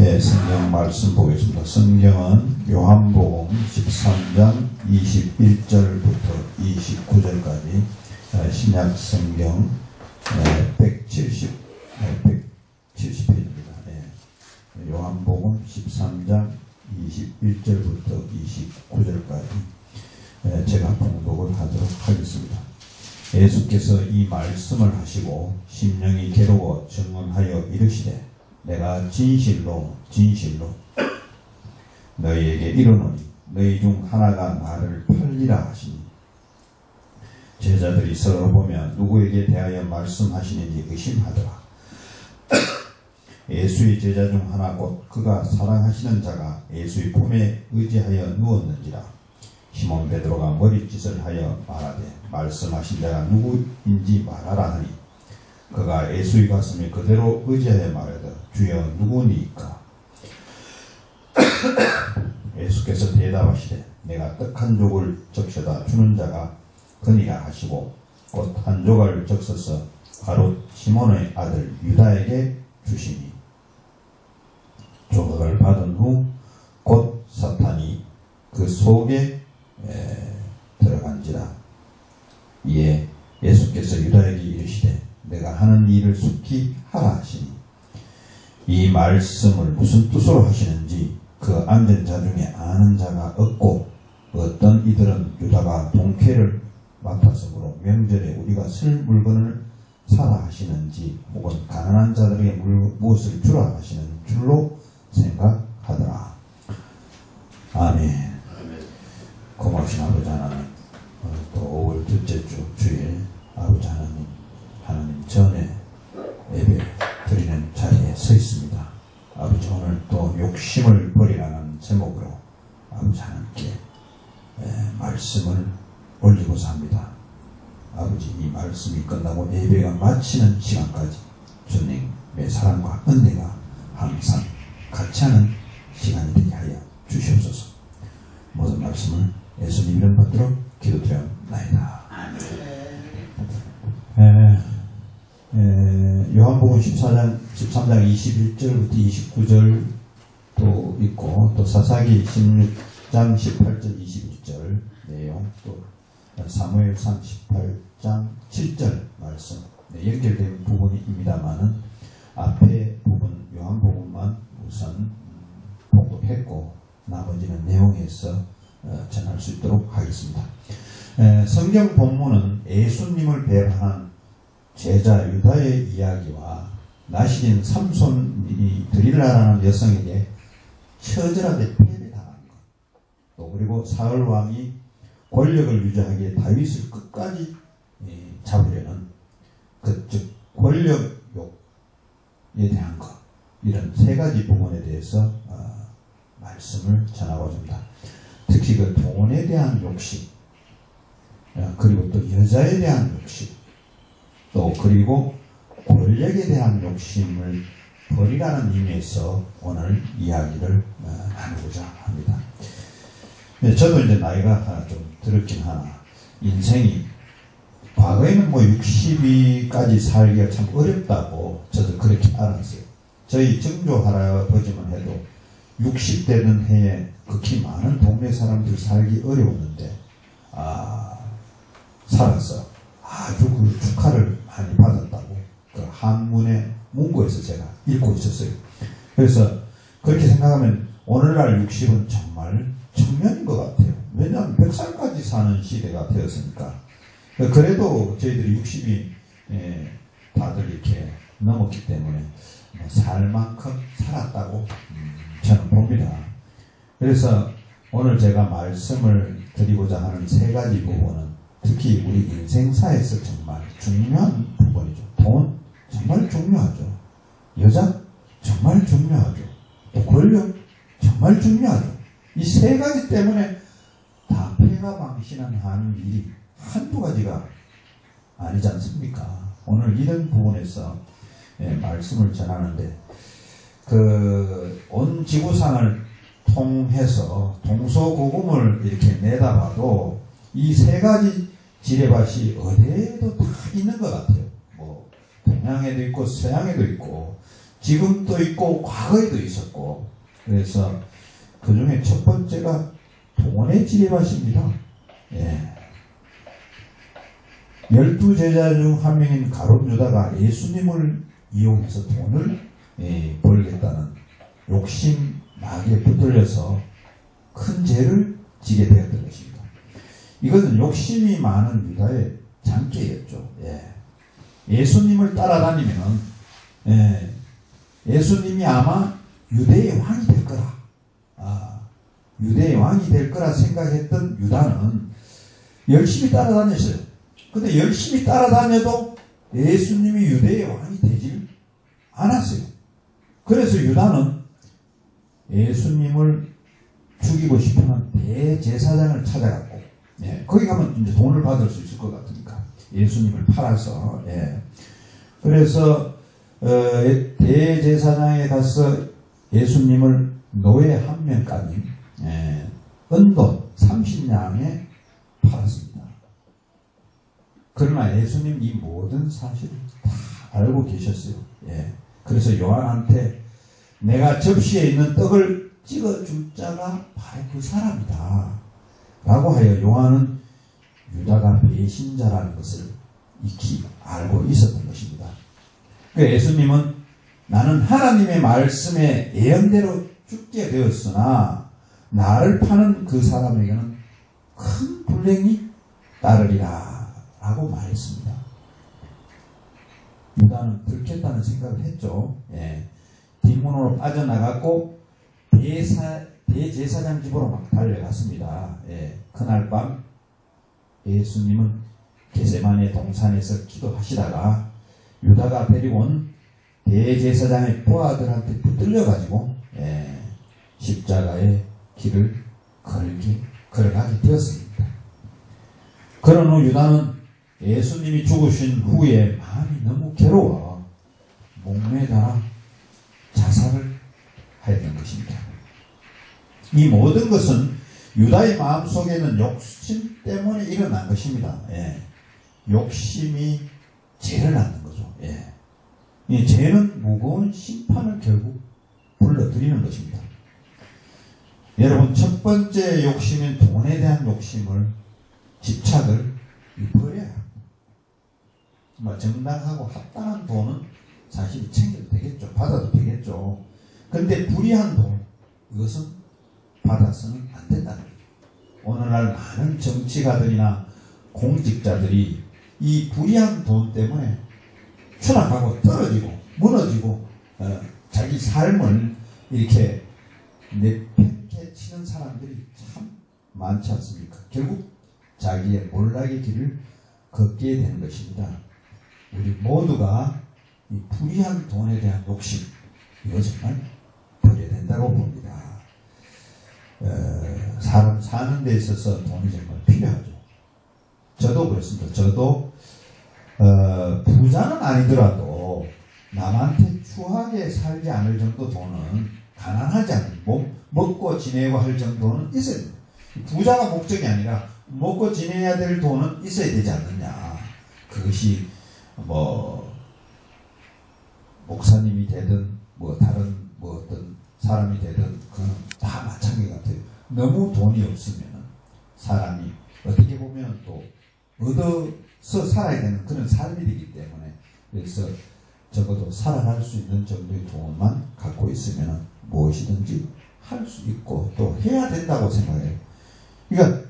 네, 성경 말씀 보겠습니다. 성경은 요한복음 13장 21절부터 29절까지 신약 성경 170페이지입니다. 요한복음 13장 21절부터 29절까지 제가 봉독을 하도록 하겠습니다. 예수께서 이 말씀을 하시고 심령이 괴로워 증언하여 이르시되 내가 진실로 너희에게 이르노니 너희 중 하나가 나를 팔리라 하시니 제자들이 서로 보며 누구에게 대하여 말씀하시는지 의심하더라. 예수의 제자 중 하나 곧 그가 사랑하시는 자가 예수의 품에 의지하여 누웠는지라. 시몬 베드로가 머리짓을 하여 말하되 말씀하신 자가 누구인지 말하라 하니 그가 예수의 가슴에 그대로 의지하여 말하되 주여 누구니까? 예수께서 대답하시되 내가 떡 한 족을 적셔다 주는 자가 그니라 하시고 곧 한 조각을 적셔서 바로 시몬의 아들 유다에게 주시니 조각을 받은 후 곧 사탄이 그 속에 들어간지라. 이에 예수께서 유다에게 이르시되 내가 하는 일을 속히 하라 하시니 이 말씀을 무슨 뜻으로 하시는지 그 앉은 자 중에 아는 자가 없고 어떤 이들은 유다가 동쾌를 맡았으므로 명절에 우리가 쓸 물건을 사라 하시는지 혹은 가난한 자들에게 무엇을 주라 하시는 줄로 생각하더라. 아멘. 고마우신 아버지 하나님, 또 5월 둘째 주 주일 아버지 하나님 전에 예배 드리는 자리에 서 있습니다. 아버지 오늘 또 욕심을 버리라는 제목으로 아버지 하나님께 말씀을 올리고자 합니다. 아버지 이 말씀이 끝나고 예배가 마치는 시간까지 주님의 사랑과 은혜가 항상 같이 하는 시간이 되게 하여 주시옵소서. 모든 말씀을 예수님 이름 받들어 기도드려옵나이다. 요한복음 13장 21절부터 29절도 있고 또 사사기 16장 18절 21절 내용 또 사무엘상 18장 7절 말씀 연결된 부분입니다만은 앞에 부분 요한복음만 우선 봉독했고 나머지는 내용에서 전할 수 있도록 하겠습니다. 성경 본문은 예수님을 배반한 제자 유다의 이야기와 나시린 삼손이 드릴라라는 여성에게 처절하게 패배당한 것, 또 그리고 사울 왕이 권력을 유지하기에 다윗을 끝까지 잡으려는 즉 권력욕에 대한 것, 이런 세 가지 부분에 대해서 말씀을 전하고자 합니다. 특히 그 돈에 대한 욕심, 그리고 또 여자에 대한 욕심, 또 그리고 권력에 대한 욕심을 버리라는 의미에서 오늘 이야기를 나누고자 합니다. 저도 이제 나이가 좀 들었긴 하나 인생이 과거에는 60까지 살기가 참 어렵다고 저도 그렇게 알았어요. 저희 증조 할아버지만 해도 60 되는 해에 극히 많은 동네 사람들이 살기 어려웠는데 살았어. 아주 그 축하를 많이 받았다고 그 한문의 문구에서 제가 읽고 있었어요. 그래서 그렇게 생각하면 오늘날 60은 정말 청년인 것 같아요. 왜냐하면 100살까지 사는 시대가 되었으니까. 그래도 저희들이 60이 다들 이렇게 넘었기 때문에 살 만큼 살았다고 저는 봅니다. 그래서 오늘 제가 말씀을 드리고자 하는 세 가지 부분은 특히 우리 인생사에서 정말 중요한 부분이죠. 돈 정말 중요하죠. 여자 정말 중요하죠. 또 권력 정말 중요하죠. 이 세 가지 때문에 다 패가망신하는 일이 한두 가지가 아니지 않습니까? 오늘 이런 부분에서 말씀을 전하는데 온 지구상을 통해서 동서고금을 이렇게 내다봐도 이 세 가지 지뢰밭이 어디에도 다 있는 것 같아요. 동양에도 있고 서양에도 있고 지금도 있고 과거에도 있었고 그래서 그 중에 첫 번째가 돈의 지혜밭입니다. 예. 12제자 중 한 명인 가룟 유다가 예수님을 이용해서 돈을 벌겠다는 욕심나게 붙들려서 큰 죄를 지게 되었던 것입니다. 이것은 욕심이 많은 유다의 장기였죠. 예수님을 따라다니면 예수님이 아마 유대의 왕이 될 거라. 유대의 왕이 될 거라 생각했던 유다는 열심히 따라다녔어요. 근데 열심히 따라다녀도 예수님이 유대의 왕이 되질 않았어요. 그래서 유다는 예수님을 죽이고 싶으면 대제사장을 찾아갔고, 거기 가면 이제 돈을 받을 수 있을 것 같으니까 예수님을 팔아서, 그래서 대제사장에 가서 예수님을 노예 한 명까지 은돈 30냥에 팔았습니다. 그러나 예수님 이 모든 사실을 다 알고 계셨어요. 그래서 요한한테 내가 접시에 있는 떡을 찍어줄 자가 바로 그 사람이다 라고 하여 요한은 유다가 배신자라는 것을 익히 알고 있었던 것입니다. 예수님은 나는 하나님의 말씀에 예언대로 죽게 되었으나 나를 파는 그 사람에게는 큰 불행이 따르리라 라고 말했습니다. 유다는 들켰다는 생각을 했죠. 뒷문으로 빠져나갔고 대제사장 집으로 막 달려갔습니다. 그날 밤 예수님은 겟세마네 동산에서 기도하시다가 유다가 데리고 온 대제사장의 부하들한테 붙들려가지고 십자가의 길을 걸어가게 되었습니다. 그런 후 유다는 예수님이 죽으신 후에 마음이 너무 괴로워 목매다 자살을 하였던 것입니다. 이 모든 것은 유다의 마음속에는 욕심 때문에 일어난 것입니다. 욕심이 죄를 낳는 거죠. 이 죄는 무거운 심판을 결국 불러들이는 것입니다. 여러분, 첫 번째 욕심인 돈에 대한 욕심을, 집착을 버려야 합니다. 정당하고 합당한 돈은 사실 챙겨도 되겠죠. 받아도 되겠죠. 그런데 불의한 돈, 이것은 받아서는 안 된다는 거죠. 오늘날 많은 정치가들이나 공직자들이 이 불의한 돈 때문에 추락하고 떨어지고 무너지고 자기 삶을 이렇게 내팽개 치는 사람들이 참 많지 않습니까? 결국 자기의 몰락의 길을 걷게 되는 것입니다. 우리 모두가 이 불의한 돈에 대한 욕심, 이거 정말 버려야 된다고 봅니다. 사람 사는 데 있어서 돈이 정말 필요하죠. 저도 그렇습니다. 저도 부자는 아니더라도 남한테 추하게 살지 않을 정도 돈은, 가난하지 않은, 먹고 지내고 할 정도는 있어야 됩니다. 부자가 목적이 아니라 먹고 지내야 될 돈은 있어야 되지 않느냐. 그것이 목사님이 되든 다른 어떤 사람이 되든 그건 다 마찬가지 같아요. 너무 돈이 없으면 사람이 어떻게 보면 또 얻어서 살아야 되는 그런 삶이 되기 때문에, 그래서 적어도 살아갈 수 있는 정도의 돈만 갖고 있으면 무엇이든지 할 수 있고 또 해야 된다고 생각해요. 그러니까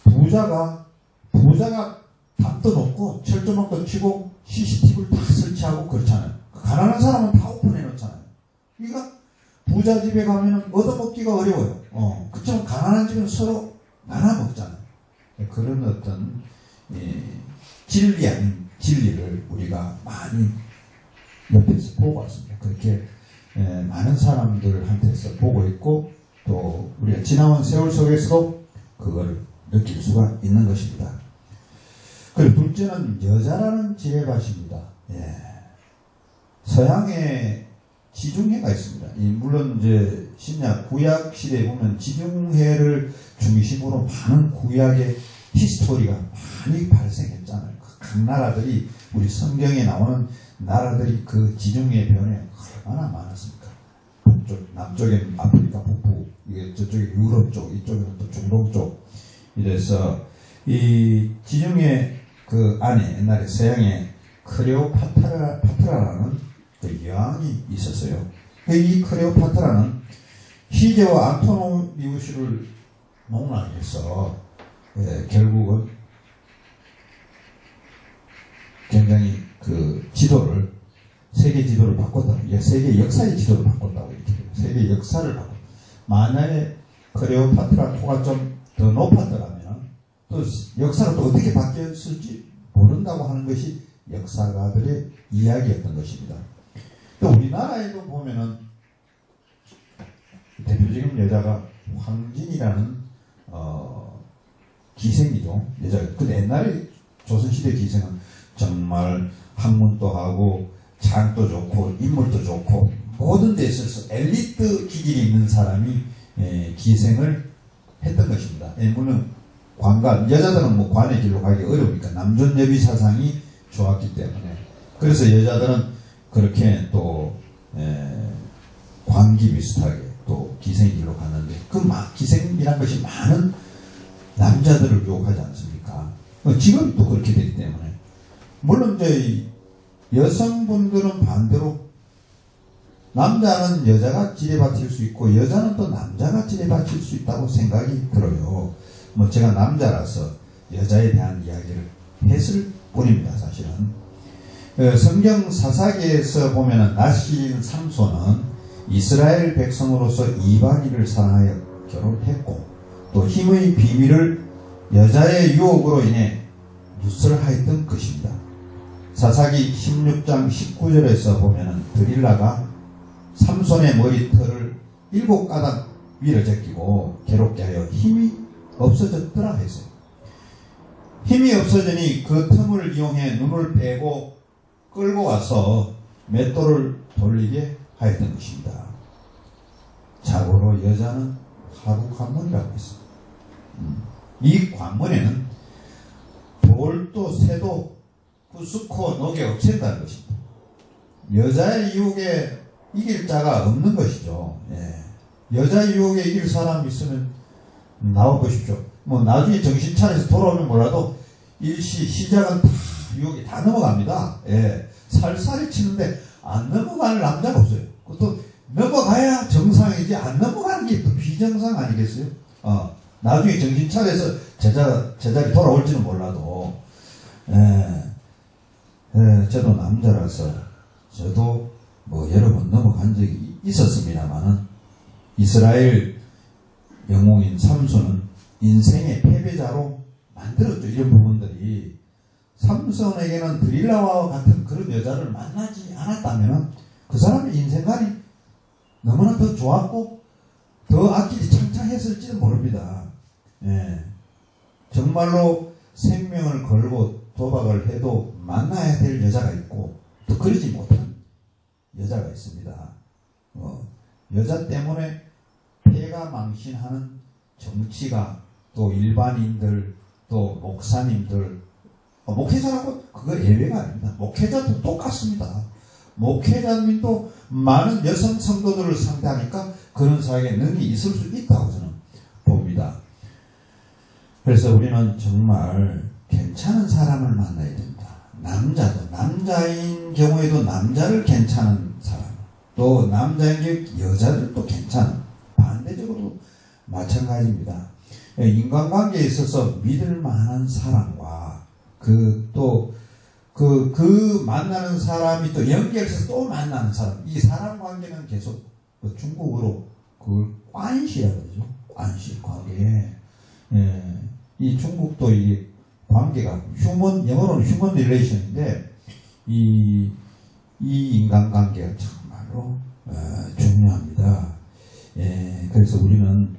부자가 답도 높고 철조망도 치고 CCTV를 다 설치하고 그렇잖아요. 가난한 사람은 다 오픈해 놓잖아요. 그러니까 부자 집에 가면은 얻어먹기가 어려워요. 그렇지만 가난한 집은 서로 나눠 먹잖아요. 그런 어떤 진리 아닌 진리를 우리가 많이 옆에서 보고 왔습니다. 그렇게 많은 사람들한테서 보고 있고 또 우리가 지나온 세월 속에서도 그걸 느낄 수가 있는 것입니다. 그리고 둘째는 여자라는 지혜밭입니다. 서양에 지중해가 있습니다. 물론 이제 신약 구약 시대에 보면 지중해를 중심으로 많은 구약의 히스토리가 많이 발생했잖아요. 각 나라들이, 우리 성경에 나오는 나라들이 그 지중해 변에 얼마나 많았습니까? 북쪽, 남쪽엔 아프리카 북부, 이게 저쪽에 유럽 쪽, 이쪽에는 또 중동 쪽. 이래서 이 지중해 그 안에 옛날에 서양에 클레오파트라라는 그 여왕이 있었어요. 이 클레오파트라는 희재와 안토니우스를 농락해서 결국은 굉장히 그 지도를 세계 지도를 바꿨다고, 세계 역사의 지도를 바꿨다고 이렇게 해요. 세계 역사를 바꿨다. 만약에 클레오파트라 토가 좀 더 높았더라면 또 역사가 또 어떻게 바뀌었을지 모른다고 하는 것이 역사가들의 이야기였던 것입니다. 또 우리나라에도 보면은 대표적인 여자가 황진이라는 기생이죠. 여자가. 근데 옛날에 조선시대 기생은 정말 학문도 하고 장도 좋고 인물도 좋고 모든 데 있어서 엘리트 기질이 있는 사람이 기생을 했던 것입니다. 물론 관관, 여자들은 뭐 관의 길로 가기 어려우니까 남존여비 사상이 좋았기 때문에, 그래서 여자들은 그렇게 또 관기 비슷하게 또 기생의 길로 갔는데, 그 기생이란 것이 많은 남자들을 유혹하지 않습니까? 직업이 또 그렇게 되기 때문에. 물론 이제 여성분들은 반대로 남자는 여자가 지뢰받칠 수 있고 여자는 또 남자가 지뢰받칠 수 있다고 생각이 들어요. 뭐 제가 남자라서 여자에 대한 이야기를 했을 뿐입니다. 사실은 성경 사사기에서 보면은 나시인 삼손은 이스라엘 백성으로서 이방인을 사랑하여 결혼했고 또 힘의 비밀을 여자의 유혹으로 인해 누설하였던 것입니다. 사사기 16장 19절에서 보면은 드릴라가 삼손의 머리털을 7가닥 밀어 제끼고 괴롭게 하여 힘이 없어졌더라 했어요. 힘이 없어지니 그 틈을 이용해 눈을 빼고 끌고 와서 맷돌을 돌리게 하였던 것입니다. 자고로 여자는 하루 관문이라고 했어요. 이 관문에는 돌도 새도 부수고 녹여 없앤다는 것입니다. 여자의 유혹에 이길 자가 없는 것이죠. 여자의 유혹에 이길 사람이 있으면 나와보십시오. 뭐 나중에 정신 차려서 돌아오면 몰라도 시작은 다 유혹이 다 넘어갑니다. 살살이 치는데 안 넘어가는 남자가 없어요. 그것도 넘어가야 정상이지 안 넘어가는 게 또 비정상 아니겠어요? 나중에 정신 차려서 제자리 돌아올지는 몰라도 저도 남자라서 저도 뭐 여러 번 넘어간 적이 있었습니다만은 이스라엘 영웅인 삼손은 인생의 패배자로 만들었죠. 이런 부분들이 삼손에게는 드릴라와 같은 그런 여자를 만나지 않았다면 그 사람의 인생관이 너무나 더 좋았고 더 앞길이 창창했을지도 모릅니다. 정말로 생명을 걸고 도박을 해도 만나야 될 여자가 있고 또 그러지 못한 여자가 있습니다. 여자 때문에 폐가 망신하는 정치가 또 일반인들 또 목사님들 목회자라고 그거 예외가 아닙니다. 목회자도 똑같습니다. 목회자님도 많은 여성 성도들을 상대하니까 그런 사회에 능이 있을 수 있다고 저는 봅니다. 그래서 우리는 정말 괜찮은 사람을 만나야 됩니다. 남자도 남자인 경우에도 남자를 괜찮은 사람, 또 남자인 경우 여자들도 괜찮은, 반대적으로 마찬가지입니다. 인간관계에 있어서 믿을 만한 사람과 그 만나는 사람이 또 연결해서 또 만나는 사람, 이 사람 관계는 계속 중국어로 그걸 관시라고 그러죠. 관시 관계. 이 중국도 이 관계가 영어로는 휴먼 릴레이션인데 이 인간관계가 정말로 중요합니다. 그래서 우리는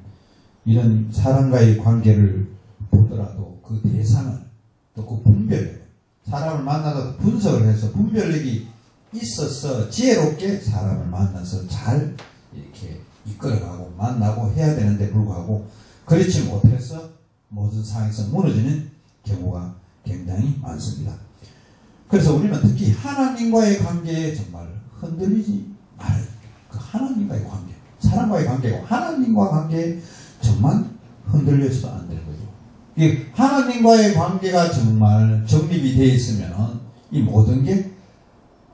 이런 사람과의 관계를 보더라도 그 대상을 또 그 분별을, 사람을 만나서 분석을 해서 분별력이 있어서 지혜롭게 사람을 만나서 잘 이렇게 이끌어가고 만나고 해야 되는데 불구하고 그렇지 못해서 모든 상황에서 무너지는 경우가 굉장히 많습니다. 그래서 우리는 특히 하나님과의 관계에 정말 흔들리지 말아요. 그 하나님과의 관계, 사람과의 관계고 하나님과 관계에 정말 흔들려서도 안 되는 거죠. 이 하나님과의 관계가 정말 정립이 되어 있으면 이 모든 게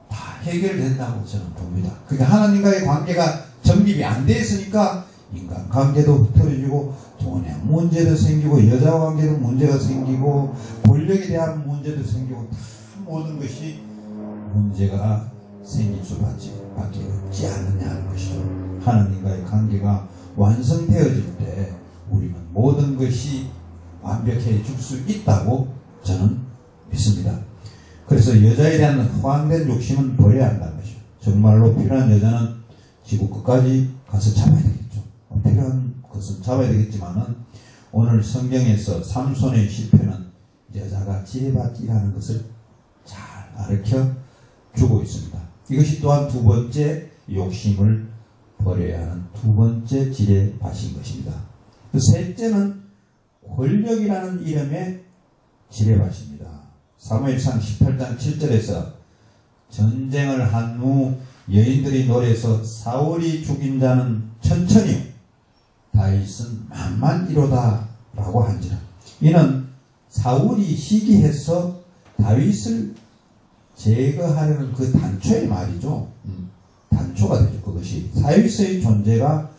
다 해결된다고 저는 봅니다. 그러니까 하나님과의 관계가 정립이 안 되어 있으니까 인간관계도 흐트러지고 돈의 문제도 생기고 여자 관계도 문제가 생기고 권력에 대한 문제도 생기고 다 모든 것이 문제가 생길 수밖에 없지 않느냐는 것이죠. 하나님과의 관계가 완성되어질 때 우리는 모든 것이 완벽해질 수 있다고 저는 믿습니다. 그래서 여자에 대한 허황된 욕심은 버려야 한다는 것이죠. 정말로 필요한 여자는 지구 끝까지 가서 잡아야 되겠죠. 필요한 것은 잡아야 되겠지만은 오늘 성경에서 삼손의 실패는 여자가 지혜받기라는 것을 잘 가르쳐 주고 있습니다. 이것이 또한 두 번째 욕심을 버려야 하는 두 번째 지혜밭인 것입니다. 그 셋째는 권력이라는 이름의 지혜밭입니다. 사무엘상 18장 7절에서 전쟁을 한 후 여인들이 노래해서 사울이 죽인 자는 천천히 다윗은 만만이로다 라고 한지라. 이는 사울이 시기해서 다윗을 제거하려는 그 단초의 말이죠. 단초가 되죠. 그것이 다윗의 존재가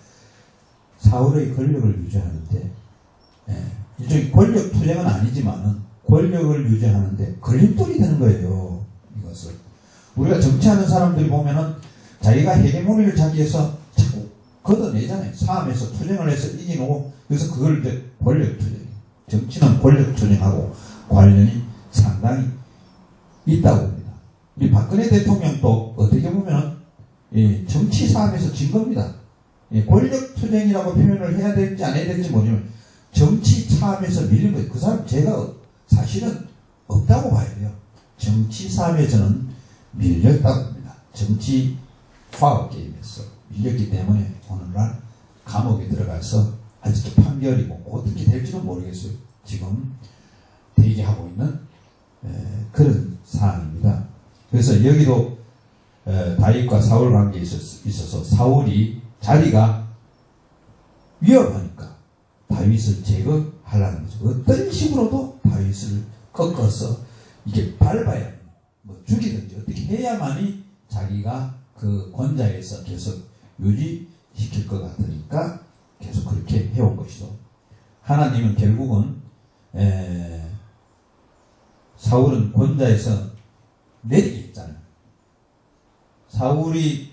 사울의 권력을 유지하는데 일종의 권력 투쟁은 아니지만은 권력을 유지하는데 걸림돌이 되는 거예요. 이것을 우리가 정치하는 사람들이 보면은 자기가 헤게모니를 잡기 위해서 자꾸 걷어내잖아요. 싸움에서 투쟁을 해서 이기고 그래서 그걸 이제 권력 투쟁. 정치는 권력 투쟁하고 관련이 상당히 있다고 봅니다. 우리 박근혜 대통령도 어떻게 보면은 정치 싸움에서 진 겁니다. 권력 투쟁이라고 표현을 해야 될지 안 해야 될지 모르지만 정치 싸움에서 밀린 거예요. 그 사람 제가 사실은 없다고 봐야 돼요. 정치 싸움에서는 밀렸다고 봅니다. 정치 파워 게임에서 밀렸기 때문에 오늘날 감옥에 들어가서 아직도 판결이 뭐 어떻게 될지는 모르겠어요. 지금 대기하고 있는 그런 사안입니다. 그래서 여기도 다윗과 사울 관계에 있어서 사울이 자리가 위험하니까 다윗을 제거하려는 거죠. 어떤 식으로도 다윗을 꺾어서 이게 밟아야 뭐 죽이든지 어떻게 해야만이 자기가 그 권좌에서 계속 유지시킬 것 같으니까 계속 그렇게 해온 것이죠. 하나님은 결국은 사울은 권좌에서 내리게 했잖아요. 사울이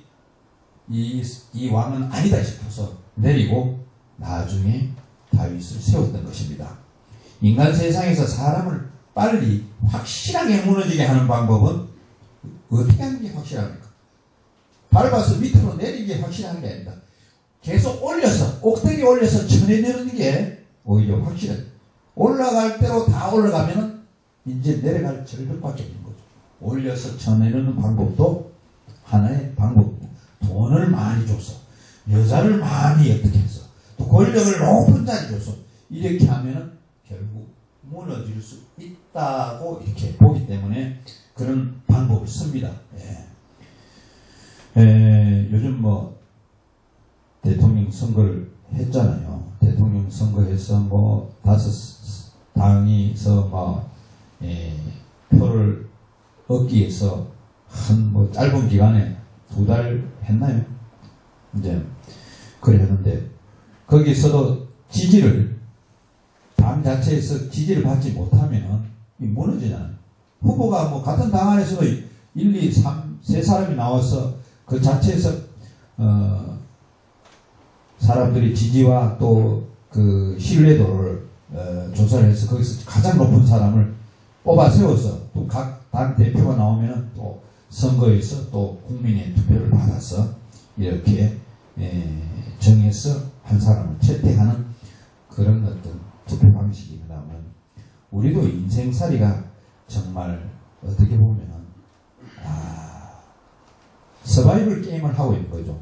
이 왕은 아니다 싶어서 내리고 나중에 다윗을 세웠던 것입니다. 인간 세상에서 사람을 빨리 확실하게 무너지게 하는 방법은 어떻게 하는 게 확실합니까? 밟아서 밑으로 내리는 게 확실한 게 아니다. 계속 올려서 꼭대기 올려서 쳐내내는 게 오히려 확실해. 올라갈 대로 다 올라가면은 이제 내려갈 절벽밖에 없는 거죠. 올려서 쳐내는 방법도 하나의 방법입니다. 돈을 많이 줘서 여자를 많이 획득해서 또 권력을 높은 자리 줘서 이렇게 하면은 결국 무너질 수 있다고 이렇게 보기 때문에 그런 방법을 씁니다. 요즘 뭐 대통령 선거를 했잖아요. 대통령 선거에서 뭐 5당이서 뭐 표를 얻기 위해서 한 뭐 짧은 기간에 2달 했나요? 이제 그래 했는데 거기서도 지지를 당 자체에서 지지를 받지 못하면은 무너지잖아요. 후보가 뭐 같은 당 안에서도 1, 2, 3, 3사람이 나와서 그 자체에서 사람들이 지지와 또 그 신뢰도를 조사를 해서 거기서 가장 높은 사람을 뽑아 세워서 또 각 당 대표가 나오면은 또 선거에서 또 국민의 투표를 받아서 이렇게 정해서 한 사람을 채택하는 그런 어떤 투표 방식이 나오면 우리도 인생살이가 정말 어떻게 보면은 서바이벌 게임을 하고 있는 거죠.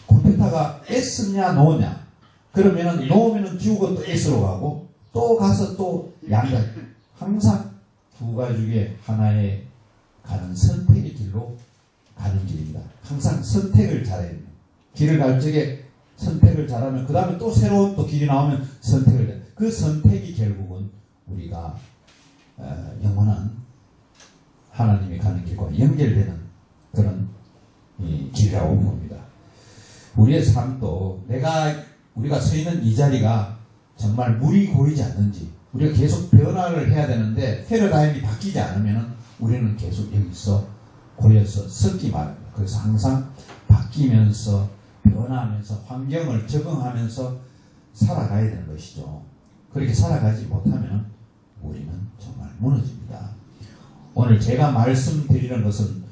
컴퓨터가 S냐 노냐 그러면은 놓으면은 지우고 또 S로 가고 또 가서 또 양가 항상 두 가지 중에 하나에 가는 선택의 길로 가는 길입니다. 항상 선택을 잘해야 됩니다. 길을 갈 적에 선택을 잘하면 그 다음에 또 새로운 또 길이 나오면 선택을 해. 그 선택이 결국은 우리가 영원한 하나님이 가는 길과 연결되는 그런 길이라고 봅니다. 우리의 삶도 우리가 서 있는 이 자리가 정말 물이 고이지 않는지, 우리가 계속 변화를 해야 되는데 패러다임이 바뀌지 않으면 우리는 계속 여기서 고여서 썩기 마련입니다. 그래서 항상 바뀌면서 변화하면서 환경을 적응하면서 살아가야 되는 것이죠. 그렇게 살아가지 못하면 우리는 정말 무너집니다. 오늘 제가 말씀드리는 것은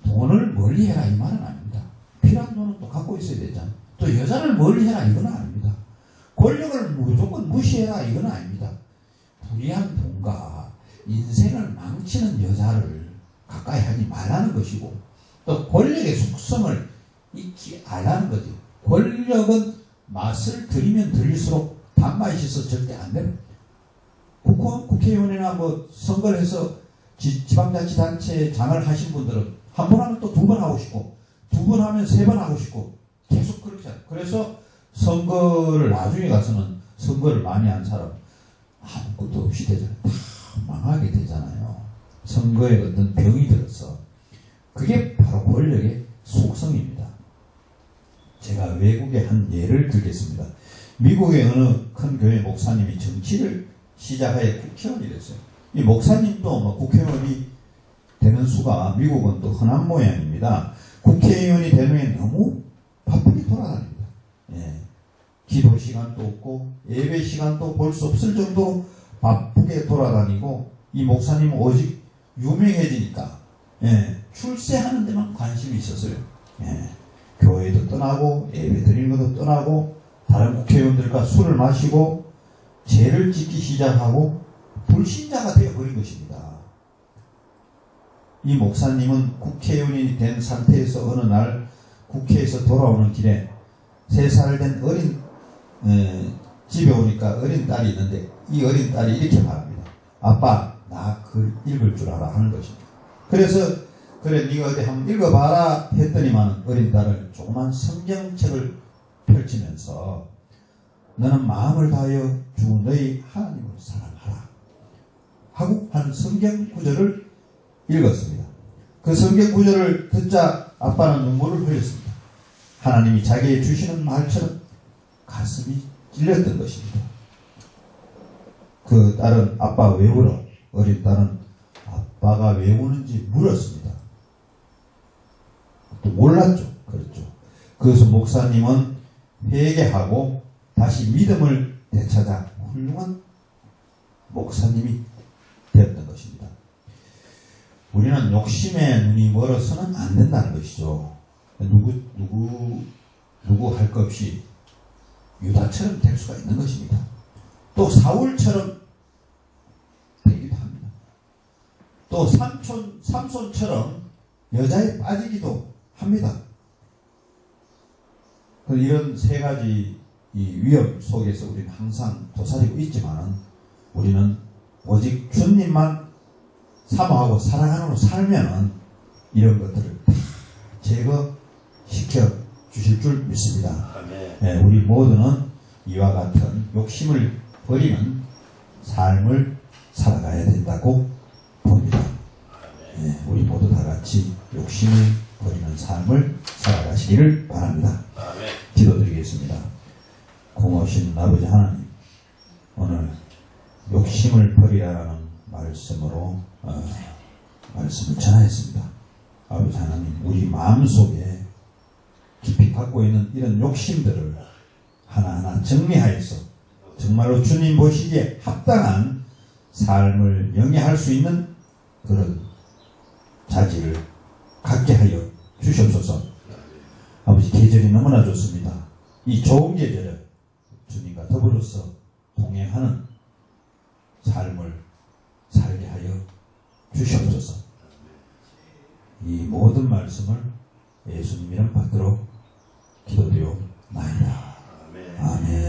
돈을 멀리해라 이 말은 아닙니다. 필요한 돈은 또 갖고 있어야 되잖아요. 또 여자를 멀리해라 이건 아닙니다. 권력을 무조건 무시해라 이건 아닙니다. 불의한 돈과 인생을 망치는 여자를 가까이 하지 말라는 것이고, 또 권력의 속성을 잊지 말라는 거죠. 권력은 맛을 들이면 들일수록 단맛이 있어서 절대 안 돼요. 국회의원이나 선거를 해서 지방자치단체 장을 하신 분들은 한 번 하면 또 두 번 하고 싶고, 두 번 하면 세 번 하고 싶고, 계속 그렇게 하죠. 그래서 선거를 나중에 가서는 선거를 많이 한 사람 아무것도 없이 되잖아요. 다 망하게 되잖아요. 선거에 어떤 병이 들어서. 그게 바로 권력의 속성입니다. 제가 외국의 한 예를 들겠습니다. 미국의 어느 큰 교회 목사님이 정치를 시작하여 국회의원이 됐어요. 이 목사님도 국회의원이 되는 수가 미국은 또 흔한 모양입니다. 국회의원이 되는 후에 너무 바쁘게 돌아다닙니다. 예. 기도 시간도 없고 예배 시간도 볼 수 없을 정도로 바쁘게 돌아다니고, 이 목사님은 오직 유명해지니까 출세하는 데만 관심이 있었어요. 교회도 떠나고 예배 드리는 것도 떠나고 다른 국회의원들과 술을 마시고 죄를 짓기 시작하고 불신자가 되어버린 것입니다. 이 목사님은 국회의원이 된 상태에서 어느 날 국회에서 돌아오는 길에 3살 된 어린 집에 오니까 어린 딸이 있는데, 이 어린 딸이 이렇게 말합니다. 아빠, 나 글 읽을 줄 알아 하는 것입니다. 그래서 그래 네가 어디 한번 읽어봐라 했더니만 어린 딸은 조그만 성경책을 펼치면서 너는 마음을 다하여 주 너희 하나님을 사랑하라 하고 한 성경 구절을 읽었습니다. 그 성경 구절을 듣자 아빠는 눈물을 흘렸습니다. 하나님이 자기의 주시는 말처럼 가슴이 찔렸던 것입니다. 그 딸은 아빠 왜 울어? 어린 딸은 아빠가 왜 우는지 물었습니다. 또 몰랐죠. 그렇죠. 그래서 목사님은 회개하고 다시 믿음을 되찾아 훌륭한 목사님이 되었던 것입니다. 우리는 욕심에 눈이 멀어서는 안 된다는 것이죠. 누구 할 것 없이 유다처럼 될 수가 있는 것입니다. 또 사울처럼 되기도 합니다. 또 삼손처럼 여자에 빠지기도 합니다. 이런 세 가지 이 위험 속에서 우리는 항상 도사리고 있지만, 우리는 오직 주님만 사모하고 사랑하는 살면은 이런 것들을 다 제거시켜 주실 줄 믿습니다. 네, 우리 모두는 이와 같은 욕심을 버리는 삶을 살아가야 된다고 봅니다. 네, 우리 모두 다 같이 욕심을 버리는 삶을 살아가시기를 바랍니다. 기도드리겠습니다. 고마우신 아버지 하나님, 오늘 욕심을 버리라는 말씀으로 말씀을 전하였습니다. 아버지 하나님, 우리 마음속에 깊이 갖고 있는 이런 욕심들을 하나하나 정리하여서 정말로 주님 보시기에 합당한 삶을 영위할 수 있는 그런 자질을 갖게 하여 주시옵소서. 아버지, 계절이 너무나 좋습니다. 이 좋은 계절에 주님과 더불어서 동행하는 삶을 살게 하여 주시옵소서. 이 모든 말씀을 예수님 이름 받들어 기도드리옵나이다. 아멘.